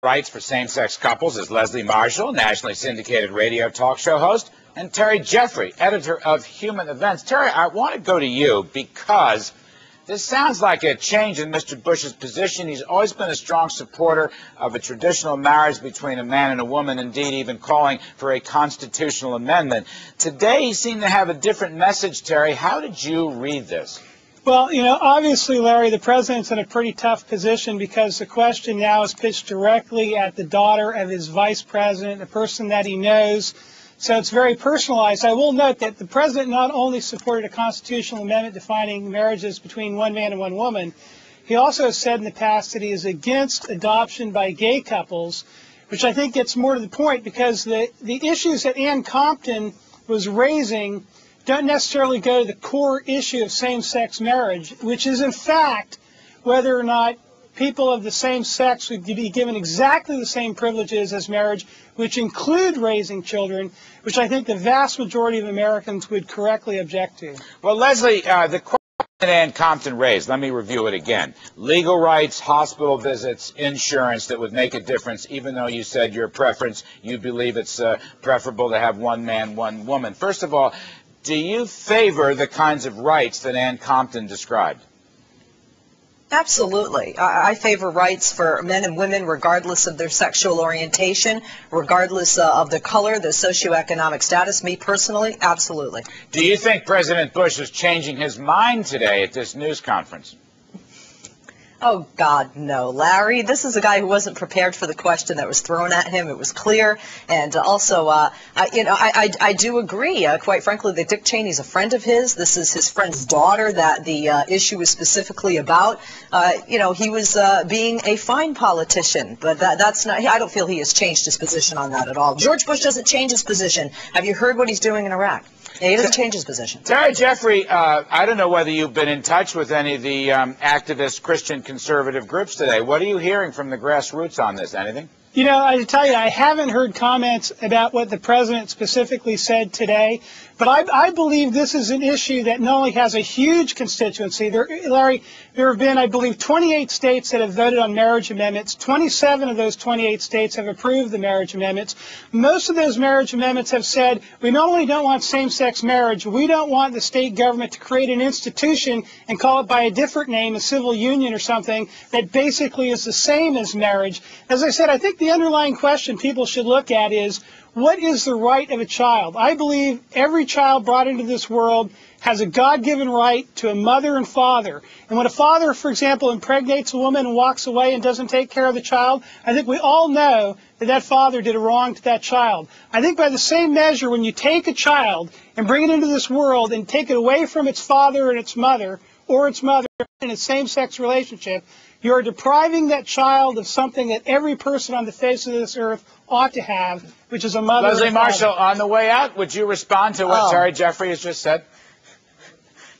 Rights for Same-Sex Couples is Leslie Marshall, nationally syndicated radio talk show host, and Terry Jeffrey, editor of Human Events. Terry, I want to go to you because this sounds like a change in Mr. Bush's position. He's always been a strong supporter of a traditional marriage between a man and a woman, indeed even calling for a constitutional amendment. Today he seemed to have a different message, Terry. How did you read this? Well, you know, obviously, Larry, the president's in a pretty tough position because the question now is pitched directly at the daughter of his vice president, a person that he knows. So it's very personalized. I will note that the president not only supported a constitutional amendment defining marriages between one man and one woman, he also said in the past that he is against adoption by gay couples, which I think gets more to the point because the issues that Ann Compton was raising don't necessarily go to the core issue of same-sex marriage, which is, in fact, whether or not people of the same sex would be given exactly the same privileges as marriage, which include raising children, which I think the vast majority of Americans would correctly object to. Well, Leslie, the question that Ann Compton raised, let me review it again. Legal rights, hospital visits, insurance that would make a difference, even though you said your preference, you believe it's preferable to have one man, one woman. First of all, do you favor the kinds of rights that Ann Compton described? Absolutely. I favor rights for men and women regardless of their sexual orientation, regardless of their color, their socioeconomic status. Me personally, absolutely. Do you think President Bush is changing his mind today at this news conference? Oh, God, no. Larry, this is a guy who wasn't prepared for the question that was thrown at him. It was clear. And also, I do agree, quite frankly, that Dick Cheney's a friend of his. This is his friend's daughter that the issue is specifically about. He was being a fine politician, but that's not, I don't feel he has changed his position on that at all. George Bush doesn't change his position. Have you heard what he's doing in Iraq? Yeah, he doesn't change his position. Terry Jeffrey, I don't know whether you've been in touch with any of the activist Christian conservative groups today. What are you hearing from the grassroots on this? Anything? You know, I tell you, I haven't heard comments about what the president specifically said today, but I believe this is an issue that not only has a huge constituency. Larry, there have been, I believe, 28 states that have voted on marriage amendments. 27 of those 28 states have approved the marriage amendments. Most of those marriage amendments have said, we not only don't want same-sex marriage, we don't want the state government to create an institution and call it by a different name, a civil union or something, that basically is the same as marriage. As I said, I think the underlying question people should look at is, what is the right of a child? I believe every child brought into this world has a God-given right to a mother and father. And when a father, for example, impregnates a woman and walks away and doesn't take care of the child, I think we all know that that father did a wrong to that child. I think by the same measure, when you take a child and bring it into this world and take it away from its father and its mother, or its mother in a same-sex relationship, you are depriving that child of something that every person on the face of this earth ought to have, which is a mother. Leslie Marshall, on the way out, would you respond to what Terry Jeffrey has just said?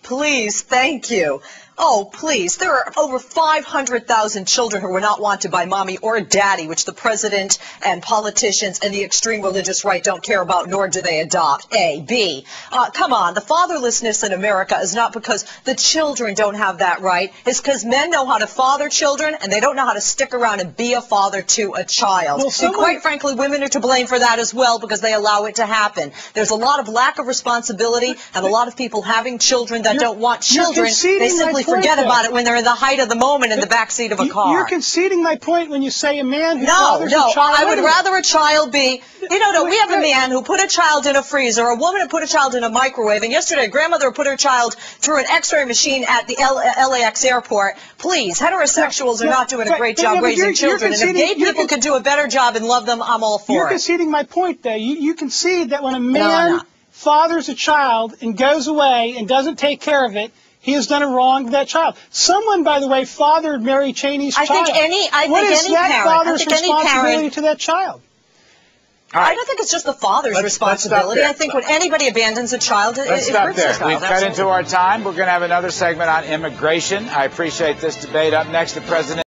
Please, thank you. Oh, please. There are over 500,000 children who were not wanted by mommy or daddy, which the president and politicians and the extreme religious right don't care about, nor do they adopt. A. B. Come on. The fatherlessness in America is not because the children don't have that right. It's because men know how to father children, and they don't know how to stick around and be a father to a child. Well, and quite frankly, women are to blame for that as well because they allow it to happen. There's a lot of lack of responsibility and a lot of people having children that don't want children. They simply forget about it when they're in the height of the moment in the backseat of a car. You're conceding my point when you say a man who fathers a child. No, I would rather a child be, we have a man who put a child in a freezer, a woman who put a child in a microwave, and yesterday a grandmother who put her child through an x-ray machine at the LAX airport. Please, heterosexuals are not doing a great job raising children, and if gay people could do a better job and love them, I'm all for it. You're conceding my point, though. You concede that when a man fathers a child and goes away and doesn't take care of it, he has done a wrong to that child. Someone, by the way, fathered Mary Cheney's child. What is that father's responsibility to that child? I don't think it's just the father's responsibility. I think when anybody abandons a child, it hurts the child. We've cut into our time. We're going to have another segment on immigration. I appreciate this debate. Up next, the president.